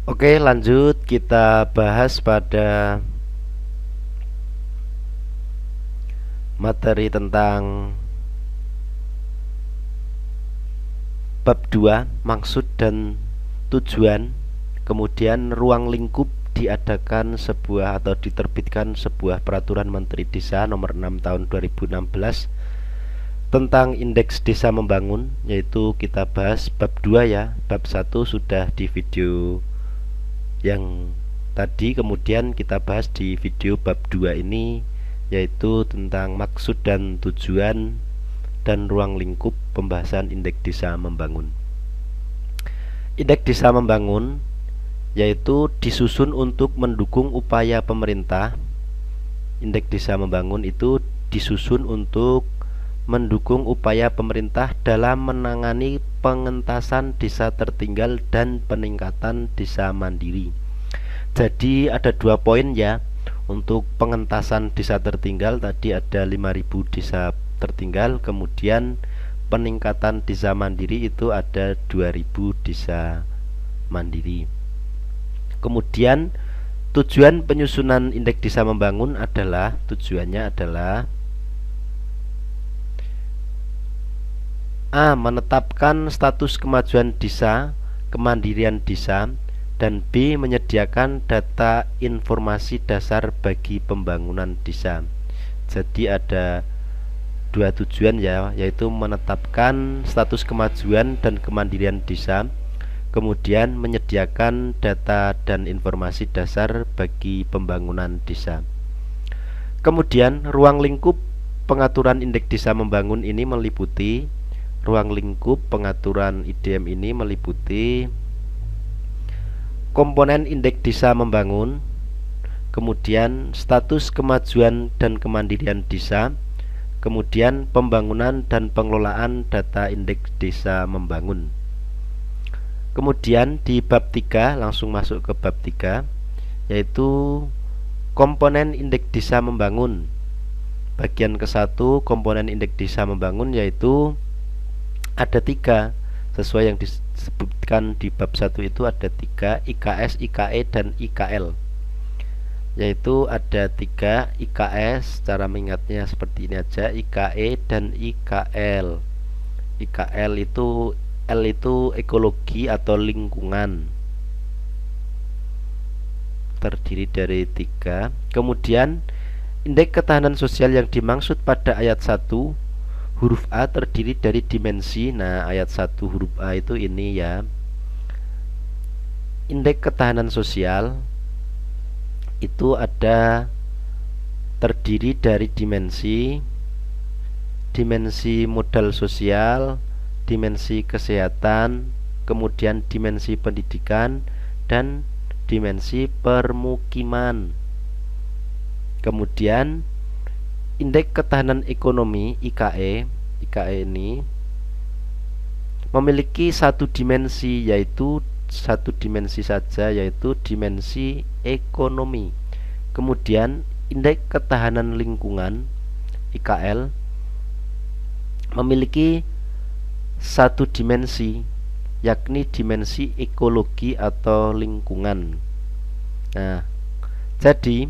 Oke, lanjut kita bahas pada materi tentang bab 2, maksud dan tujuan. Kemudian ruang lingkup diadakan sebuah atau diterbitkan sebuah peraturan Menteri Desa nomor 6 tahun 2016 tentang indeks desa membangun, yaitu kita bahas bab 2 ya. Bab 1 sudah di video yang tadi, kemudian kita bahas di video bab 2 ini, yaitu tentang maksud dan tujuan dan ruang lingkup pembahasan indeks desa membangun. Indeks desa membangun yaitu disusun untuk mendukung upaya pemerintah. Indeks desa membangun itu disusun untuk mendukung upaya pemerintah dalam menangani pengentasan desa tertinggal dan peningkatan desa mandiri. Jadi ada 2 poin ya. Untuk pengentasan desa tertinggal tadi ada 5.000 desa tertinggal, kemudian peningkatan desa mandiri itu ada 2.000 desa mandiri. Kemudian tujuan penyusunan indeks desa membangun adalah, tujuannya adalah A. Menetapkan status kemajuan desa, kemandirian desa, dan B. Menyediakan data informasi dasar bagi pembangunan desa. Jadi ada 2 tujuan ya, yaitu menetapkan status kemajuan dan kemandirian desa, kemudian menyediakan data dan informasi dasar bagi pembangunan desa. Kemudian ruang lingkup pengaturan indeks desa membangun ini meliputi, ruang lingkup pengaturan IDM ini meliputi komponen indeks desa membangun, kemudian status kemajuan dan kemandirian desa, kemudian pembangunan dan pengelolaan data indeks desa membangun. Kemudian di bab 3, langsung masuk ke bab 3, yaitu komponen indeks desa membangun. Bagian ke-1 komponen indeks desa membangun yaitu ada 3, sesuai yang disebutkan di bab 1 itu ada 3, IKS, IKE, dan IKL. Yaitu ada 3 IKS, cara mengingatnya seperti ini aja, IKE dan IKL. IKL itu, L itu ekologi atau lingkungan, terdiri dari 3. Kemudian indeks ketahanan sosial yang dimaksud pada ayat 1 huruf A terdiri dari dimensi. Nah, ayat 1 huruf A itu ini ya. Indeks ketahanan sosial itu ada terdiri dari dimensi, dimensi modal sosial, dimensi kesehatan, kemudian dimensi pendidikan, dan dimensi permukiman. Kemudian indeks ketahanan ekonomi IKE, IKE ini memiliki satu dimensi, yaitu satu dimensi saja, yaitu dimensi ekonomi. Kemudian indeks ketahanan lingkungan IKL memiliki satu dimensi, yakni dimensi ekologi atau lingkungan. Nah, jadi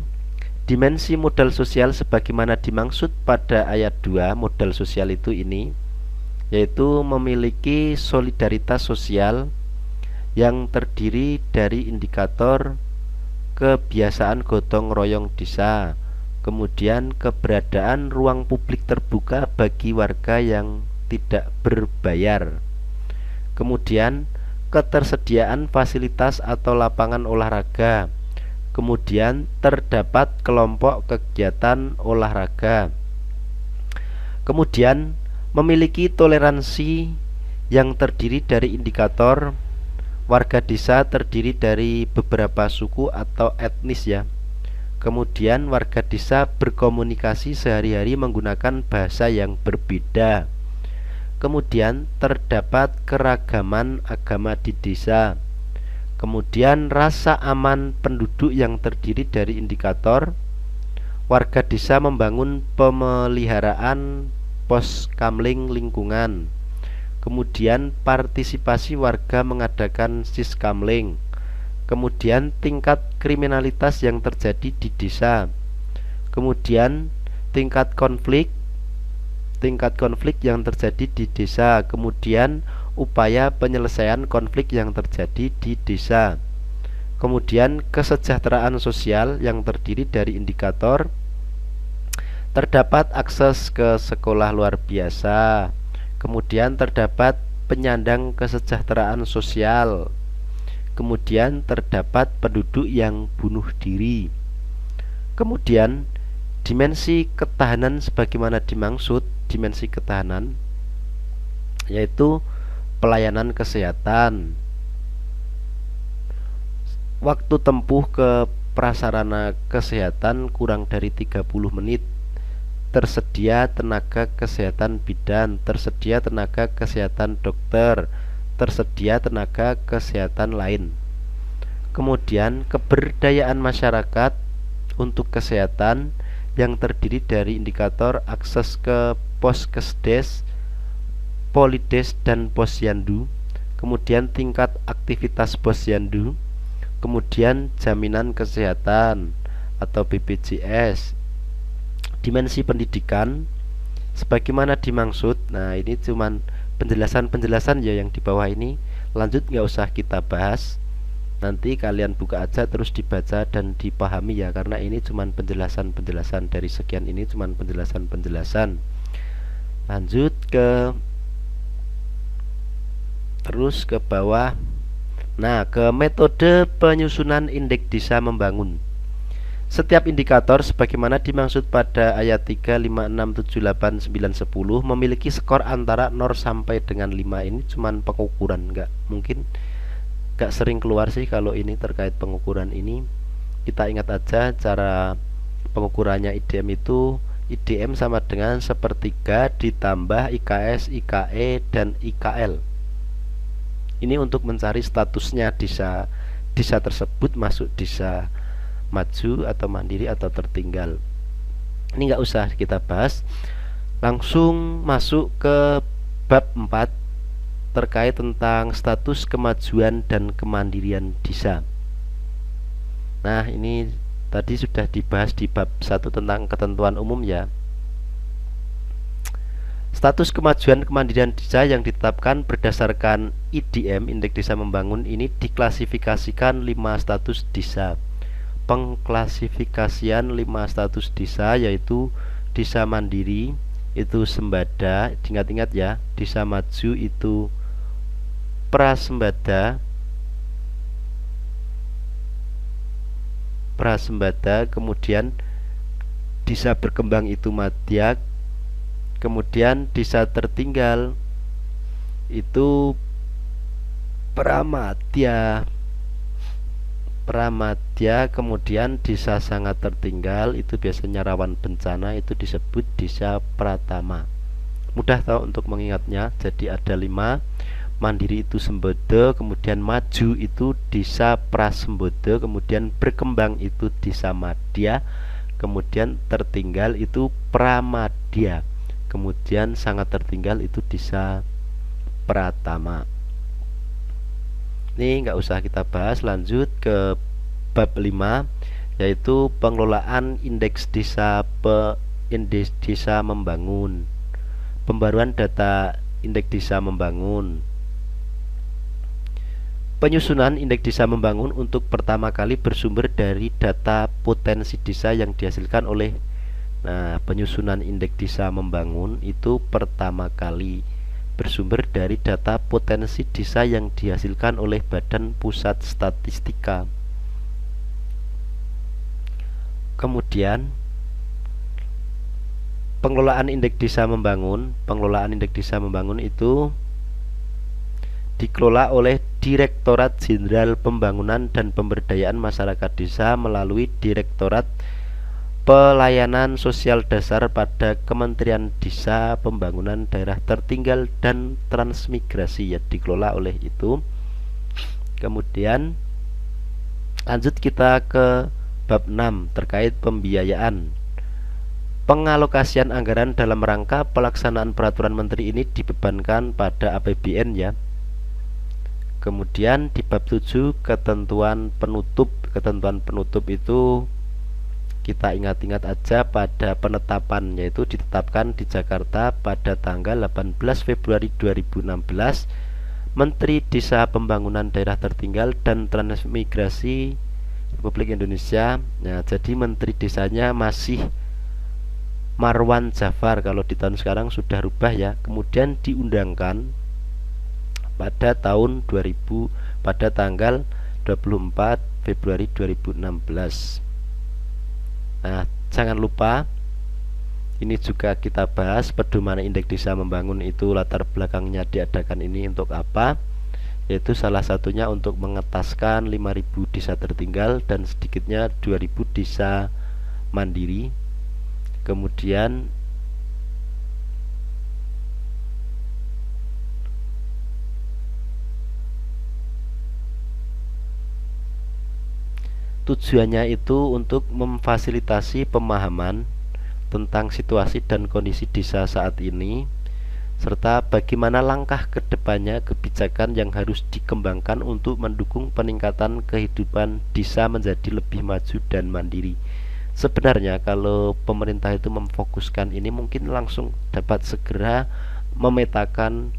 dimensi modal sosial sebagaimana dimaksud pada ayat 2, modal sosial itu ini, yaitu memiliki solidaritas sosial yang terdiri dari indikator kebiasaan gotong royong desa, kemudian keberadaan ruang publik terbuka bagi warga yang tidak berbayar, kemudian ketersediaan fasilitas atau lapangan olahraga, kemudian terdapat kelompok kegiatan olahraga, kemudian memiliki toleransi yang terdiri dari indikator warga desa terdiri dari beberapa suku atau etnis ya. Kemudian warga desa berkomunikasi sehari-hari menggunakan bahasa yang berbeda. Kemudian terdapat keragaman agama di desa. Kemudian rasa aman penduduk yang terdiri dari indikator warga desa membangun pemeliharaan pos kamling lingkungan. Kemudian partisipasi warga mengadakan siskamling. kemudian tingkat kriminalitas yang terjadi di desa, kemudian tingkat konflik yang terjadi di desa, kemudian upaya penyelesaian konflik yang terjadi di desa, kemudian kesejahteraan sosial yang terdiri dari indikator terdapat akses ke sekolah luar biasa, kemudian terdapat penyandang kesejahteraan sosial, kemudian terdapat penduduk yang bunuh diri, kemudian dimensi ketahanan sebagaimana dimaksud. Dimensi ketahanan yaitu pelayanan kesehatan, waktu tempuh ke prasarana kesehatan kurang dari 30 menit, tersedia tenaga kesehatan bidan, tersedia tenaga kesehatan dokter, tersedia tenaga kesehatan lain. Kemudian keberdayaan masyarakat untuk kesehatan yang terdiri dari indikator akses ke Poskesdes, Polides, dan Posyandu, kemudian tingkat aktivitas Posyandu, kemudian jaminan kesehatan atau BPJS. Dimensi pendidikan sebagaimana dimaksud. Nah, ini cuman penjelasan ya yang di bawah ini. Lanjut nggak usah kita bahas. Nanti kalian buka aja terus dibaca dan dipahami ya, karena ini cuman penjelasan dari sekian ini cuman penjelasan. Lanjut terus ke bawah. Nah, ke metode penyusunan indeks desa membangun. Setiap indikator sebagaimana dimaksud pada ayat 3, 5, 6, 7, 8, 9, 10 memiliki skor antara 0 sampai dengan 5. Ini cuman pengukuran, gak sering keluar sih kalau ini terkait pengukuran ini. Kita ingat aja cara pengukurannya IDM itu. IDM sama dengan sepertiga ditambah IKS, IKE, dan IKL. Ini untuk mencari statusnya desa tersebut masuk desa maju atau mandiri atau tertinggal. Ini nggak usah kita bahas. Langsung masuk ke bab 4 terkait tentang status kemajuan dan kemandirian desa. Nah, ini tadi sudah dibahas di bab 1 tentang ketentuan umum ya. Status kemajuan kemandirian desa yang ditetapkan berdasarkan IDM, Indeks Desa Membangun, ini diklasifikasikan 5 status desa. Pengklasifikasian 5 status desa yaitu desa mandiri itu sembada, ingat-ingat ya. Desa maju itu prasembada, kemudian desa berkembang itu madya, kemudian desa tertinggal itu pramadya, kemudian desa sangat tertinggal itu biasanya rawan bencana, itu disebut desa pratama. Mudah tahu untuk mengingatnya. Jadi ada 5. Mandiri itu sembodo, kemudian maju itu desa prasembodo, kemudian berkembang itu desa madya, kemudian tertinggal itu pramadya, kemudian sangat tertinggal itu desa pratama. Ini nggak usah kita bahas. Lanjut ke bab 5 yaitu pengelolaan indeks desa membangun. Pembaruan data indeks desa membangun. Penyusunan indeks desa membangun untuk pertama kali bersumber dari data potensi desa yang dihasilkan oleh. Nah, penyusunan indeks desa membangun itu pertama kali bersumber dari data potensi desa yang dihasilkan oleh Badan Pusat Statistika. Kemudian pengelolaan indeks desa membangun. Pengelolaan indeks desa membangun itu dikelola oleh Direktorat Jenderal Pembangunan dan Pemberdayaan Masyarakat Desa melalui Direktorat Pelayanan Sosial Dasar pada Kementerian Desa, Pembangunan Daerah Tertinggal dan Transmigrasi, ya, dikelola oleh itu. Kemudian lanjut kita ke bab 6 terkait pembiayaan. Pengalokasian anggaran dalam rangka pelaksanaan peraturan menteri ini dibebankan pada APBN ya. Kemudian di bab 7 ketentuan penutup. Ketentuan penutup itu kita ingat-ingat aja pada penetapan, yaitu ditetapkan di Jakarta pada tanggal 18 Februari 2016 Menteri Desa Pembangunan Daerah Tertinggal dan Transmigrasi Republik Indonesia. Nah, jadi Menteri Desanya masih Marwan Jafar, kalau di tahun sekarang sudah rubah ya. Kemudian diundangkan pada tahun 2000 pada tanggal 24 Februari 2016. Nah, jangan lupa ini juga kita bahas pedoman indeks desa membangun itu latar belakangnya diadakan ini untuk apa? Yaitu salah satunya untuk mengetaskan 5.000 desa tertinggal dan sedikitnya 2.000 desa mandiri. Kemudian tujuannya itu untuk memfasilitasi pemahaman tentang situasi dan kondisi desa saat ini, serta bagaimana langkah kedepannya kebijakan yang harus dikembangkan untuk mendukung peningkatan kehidupan desa menjadi lebih maju dan mandiri. Sebenarnya kalau pemerintah itu memfokuskan ini, mungkin langsung dapat segera memetakan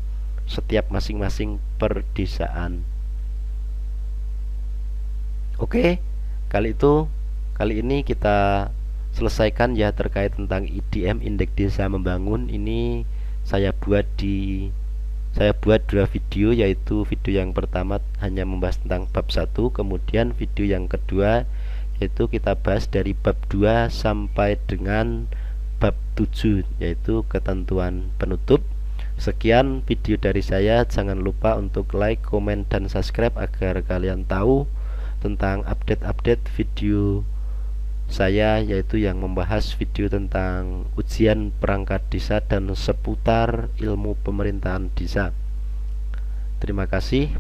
setiap masing-masing perdesaan. Oke. Kali ini kita selesaikan ya terkait tentang IDM, indeks desa membangun. Ini saya buat dua video, yaitu video yang pertama hanya membahas tentang bab 1, kemudian video yang kedua yaitu kita bahas dari bab 2 sampai dengan bab 7, yaitu ketentuan penutup. Sekian video dari saya, jangan lupa untuk like, komen, dan subscribe agar kalian tahu tentang update-update video saya, yaitu yang membahas video tentang ujian perangkat desa dan seputar ilmu pemerintahan desa. Terima kasih.